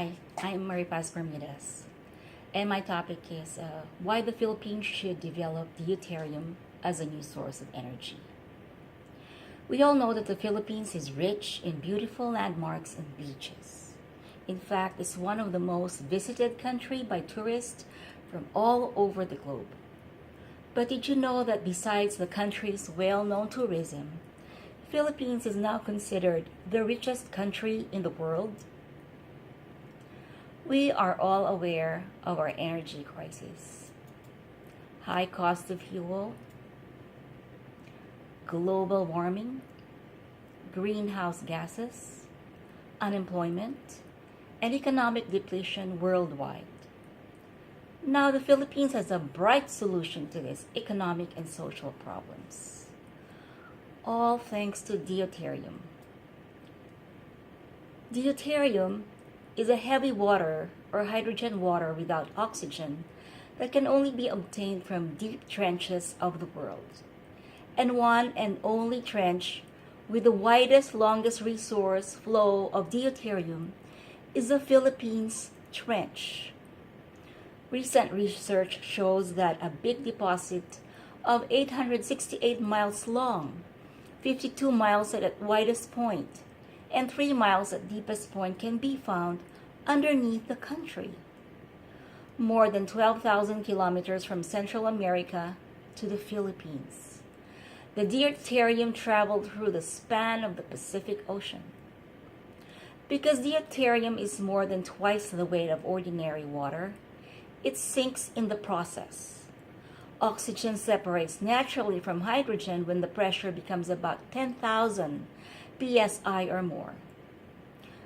Hi, I'm Maripaz Bermudez, and my topic is why the Philippines should develop deuterium as a new source of energy. We all know that the Philippines is rich in beautiful landmarks and beaches. In fact, it's one of the most visited country by tourists from all over the globe. But did you know that besides the country's well-known tourism, Philippines is now considered the richest country in the world? We are all aware of our energy crisis. High cost of fuel, global warming, greenhouse gases, unemployment, and economic depletion worldwide. Now the Philippines has a bright solution to these economic and social problems. All thanks to deuterium. Deuterium is a heavy water or hydrogen water without oxygen that can only be obtained from deep trenches of the world. And one and only trench with the widest, longest resource flow of deuterium is the Philippines Trench. Recent research shows that a big deposit of 868 miles long, 52 miles at its widest point, and 3 miles at deepest point can be found underneath the country. More than 12,000 kilometers from Central America to the Philippines. The deuterium traveled through the span of the Pacific Ocean. Because deuterium is more than twice the weight of ordinary water, it sinks in the process. Oxygen separates naturally from hydrogen when the pressure becomes about 10,000 psi or more.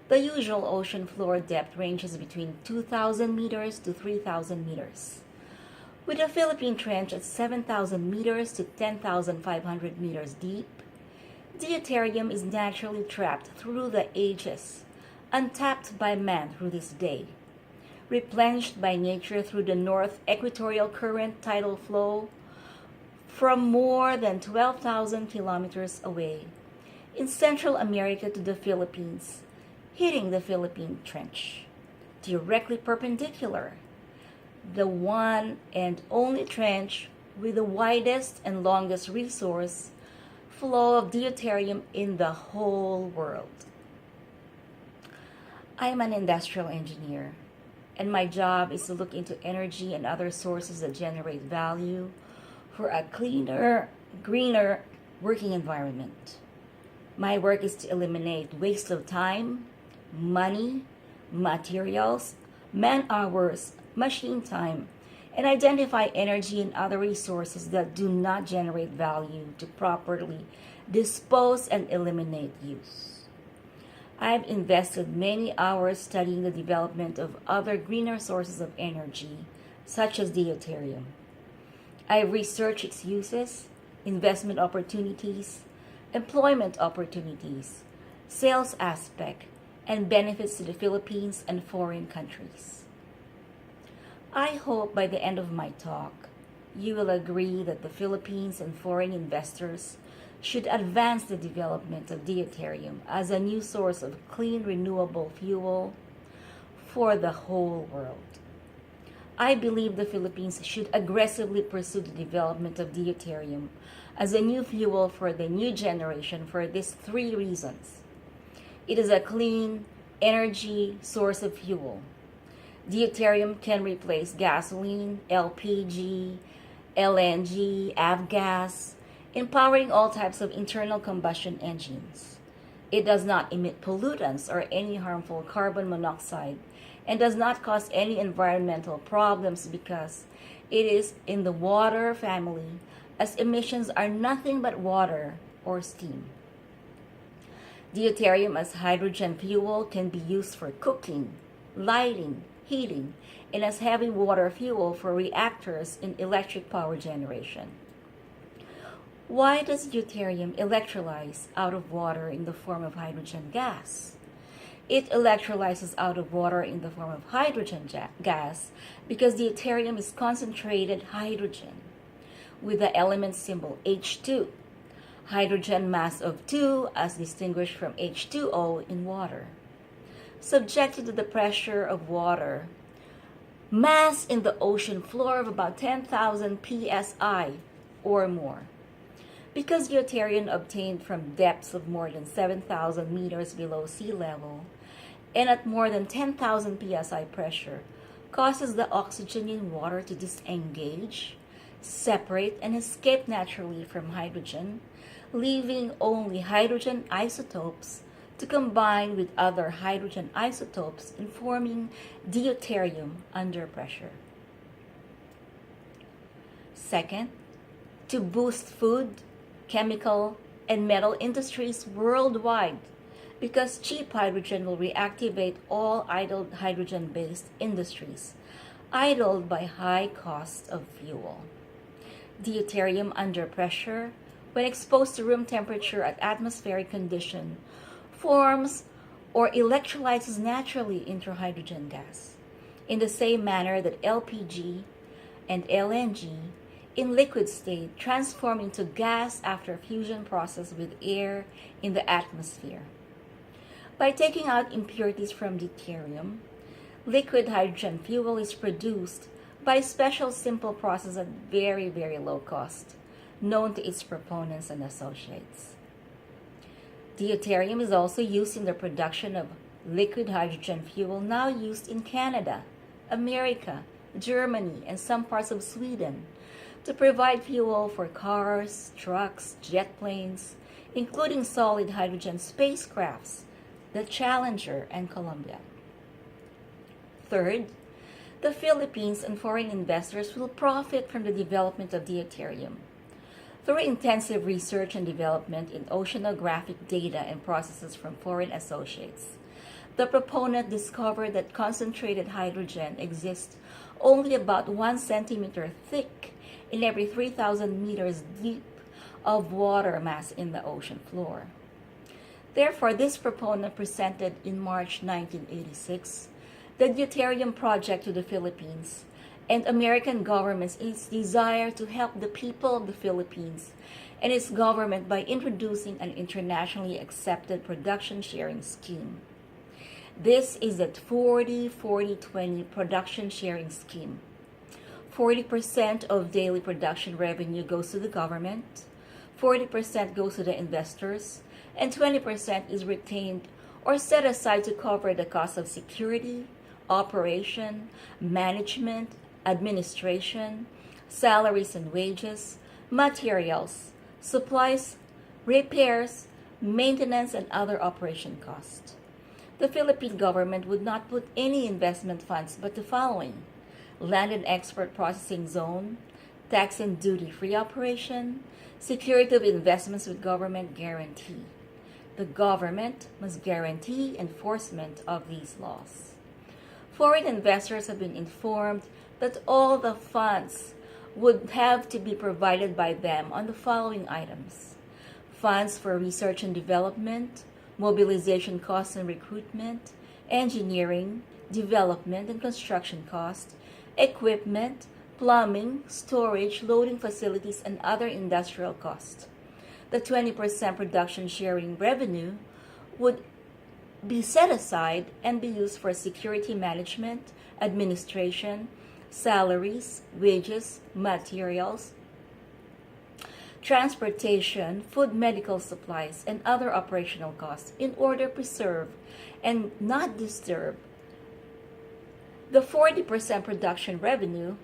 The usual ocean floor depth ranges between 2,000 meters to 3,000 meters, with the Philippine Trench at 7,000 meters to 10,500 meters deep. Deuterium is naturally trapped through the ages, untapped by man through this day, replenished by nature through the North Equatorial Current tidal flow from more than 12,000 kilometers away in Central America to the Philippines, hitting the Philippine Trench, directly perpendicular, the one and only trench with the widest and longest resource flow of deuterium in the whole world. I am an industrial engineer, and my job is to look into energy and other sources that generate value for a cleaner, greener working environment. My work is to eliminate waste of time, money, materials, man hours, machine time, and identify energy and other resources that do not generate value to properly dispose and eliminate use. I've invested many hours studying the development of other greener sources of energy, such as deuterium. I've researched its uses, investment opportunities, employment opportunities, sales aspect, and benefits to the Philippines and foreign countries. I hope by the end of my talk, you will agree that the Philippines and foreign investors should advance the development of deuterium as a new source of clean, renewable fuel for the whole world. I believe the Philippines should aggressively pursue the development of deuterium as a new fuel for the new generation for these three reasons. It is a clean energy source of fuel. Deuterium can replace gasoline, LPG, LNG, avgas, empowering all types of internal combustion engines. It does not emit pollutants or any harmful carbon monoxide and does not cause any environmental problems because it is in the water family, as emissions are nothing but water or steam. Deuterium as hydrogen fuel can be used for cooking, lighting, heating, and as heavy water fuel for reactors in electric power generation. Why does deuterium electrolyze out of water in the form of hydrogen gas? It electrolyzes out of water in the form of hydrogen gas because deuterium is concentrated hydrogen with the element symbol H2, hydrogen mass of 2 as distinguished from H2O in water. subjected to the pressure of water, mass in the ocean floor of about 10,000 psi or more. Because deuterium obtained from depths of more than 7,000 meters below sea level and at more than 10,000 psi pressure causes the oxygen in water to disengage, separate, and escape naturally from hydrogen, leaving only hydrogen isotopes to combine with other hydrogen isotopes in forming deuterium under pressure. Second, to boost food, chemical, and metal industries worldwide, because cheap hydrogen will reactivate all idled hydrogen-based industries, idled by high cost of fuel. Deuterium under pressure, when exposed to room temperature at atmospheric condition, forms or electrolyzes naturally into hydrogen gas, in the same manner that LPG and LNG in liquid state transform into gas after fusion process with air in the atmosphere. By taking out impurities from deuterium, liquid hydrogen fuel is produced by a special simple process at very, very low cost, known to its proponents and associates. Deuterium is also used in the production of liquid hydrogen fuel now used in Canada, America, Germany, and some parts of Sweden to provide fuel for cars, trucks, jet planes, including solid hydrogen spacecrafts, the Challenger and Columbia. Third, the Philippines and foreign investors will profit from the development of deuterium. Through intensive research and development in oceanographic data and processes from foreign associates, the proponent discovered that concentrated hydrogen exists only about 1 centimeter thick in every 3,000 meters deep of water mass in the ocean floor. Therefore, this proponent presented in March 1986 the deuterium project to the Philippines and American government's desire to help the people of the Philippines and its government by introducing an internationally accepted production sharing scheme. This is the 40-40-20 production sharing scheme. 40% of daily production revenue goes to the government, 40% goes to the investors, and 20% is retained or set aside to cover the cost of security, operation, management, administration, salaries and wages, materials, supplies, repairs, maintenance, and other operation costs. The Philippine government would not put any investment funds but the following: land and export processing zone, tax and duty-free operation, security of investments with government guarantee. The government must guarantee enforcement of these laws. Foreign investors have been informed that all the funds would have to be provided by them on the following items: funds for research and development, mobilization costs and recruitment, engineering, development and construction costs, equipment, plumbing, storage, loading facilities, and other industrial costs. The 20% production sharing revenue would be set aside and be used for security management, administration, salaries, wages, materials, transportation, food, medical supplies, and other operational costs in order to preserve and not disturb the 40% production revenue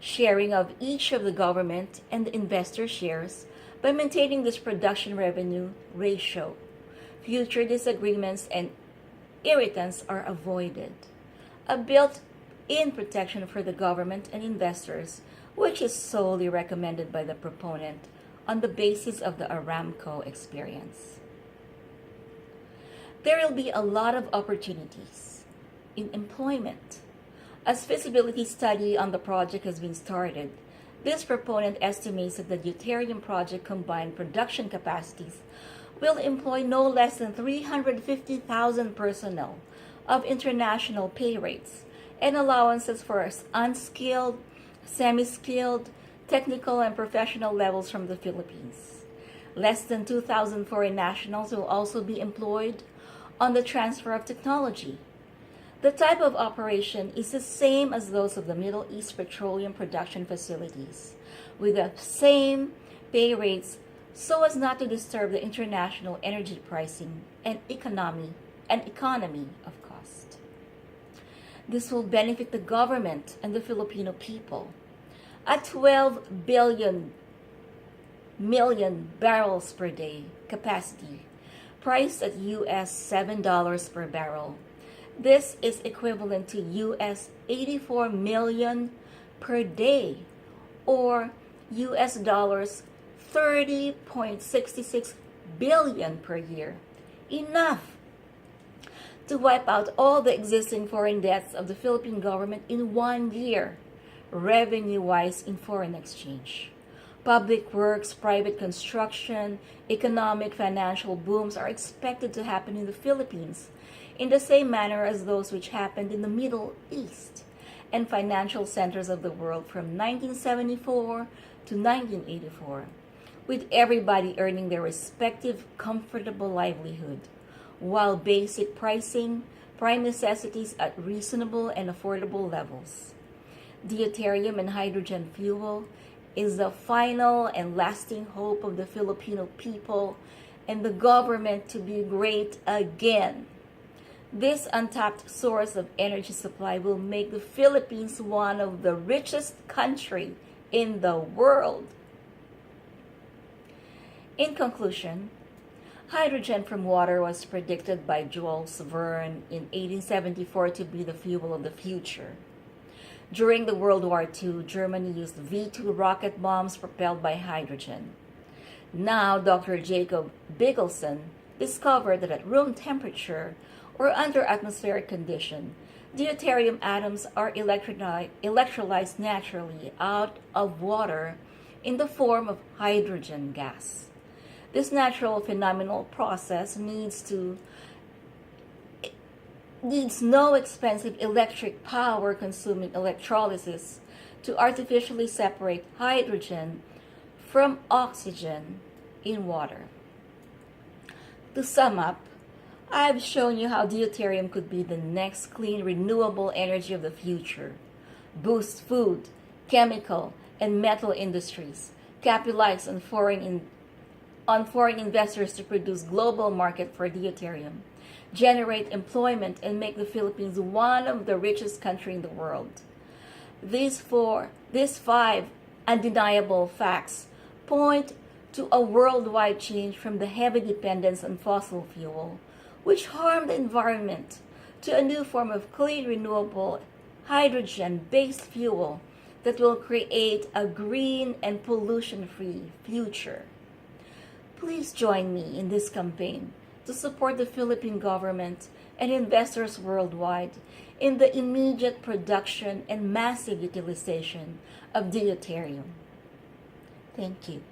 sharing of each of the government and the investor shares by maintaining this production revenue ratio. Future disagreements and irritants are avoided. A built-in protection for the government and investors, which is solely recommended by the proponent on the basis of the Aramco experience. There will be a lot of opportunities in employment. As feasibility study on the project has been started, this proponent estimates that the deuterium project combined production capacities will employ no less than 350,000 personnel of international pay rates and allowances for unskilled, semi-skilled, technical, and professional levels from the Philippines. Less than 2,000 foreign nationals will also be employed on the transfer of technology. The type of operation is the same as those of the Middle East petroleum production facilities, with the same pay rates so as not to disturb the international energy pricing and economy of cost. This will benefit the government and the Filipino people. At 12 million barrels per day capacity, priced at US $7 per barrel, this is equivalent to US 84 million per day, or US dollars 30.66 billion per year. Enough to wipe out all the existing foreign debts of the Philippine government in 1 year, revenue-wise in foreign exchange. Public works, private construction, economic, financial booms are expected to happen in the Philippines in the same manner as those which happened in the Middle East and financial centers of the world from 1974 to 1984, with everybody earning their respective comfortable livelihood, while basic pricing, prime necessities at reasonable and affordable levels. Deuterium and hydrogen fuel is the final and lasting hope of the Filipino people and the government to be great again. This untapped source of energy supply will make the Philippines one of the richest countries in the world. In conclusion, hydrogen from water was predicted by Jules Verne in 1874 to be the fuel of the future. During the World War II, Germany used V-2 rocket bombs propelled by hydrogen. Now, Dr. Jacob Bigelsen discovered that at room temperature or under atmospheric condition, deuterium atoms are electrolyzed naturally out of water in the form of hydrogen gas. This natural phenomenal process needs no expensive electric power consuming electrolysis to artificially separate hydrogen from oxygen in water. To sum up, I've shown you how deuterium could be the next clean, renewable energy of the future, boost food, chemical, and metal industries, capitalize on foreign investors to produce global market for deuterium, generate employment, and make the Philippines one of the richest countries in the world. These 5 undeniable facts point to a worldwide change from the heavy dependence on fossil fuel, which harm the environment, to a new form of clean, renewable, hydrogen-based fuel that will create a green and pollution-free future. Please join me in this campaign to support the Philippine government and investors worldwide in the immediate production and massive utilization of deuterium. Thank you.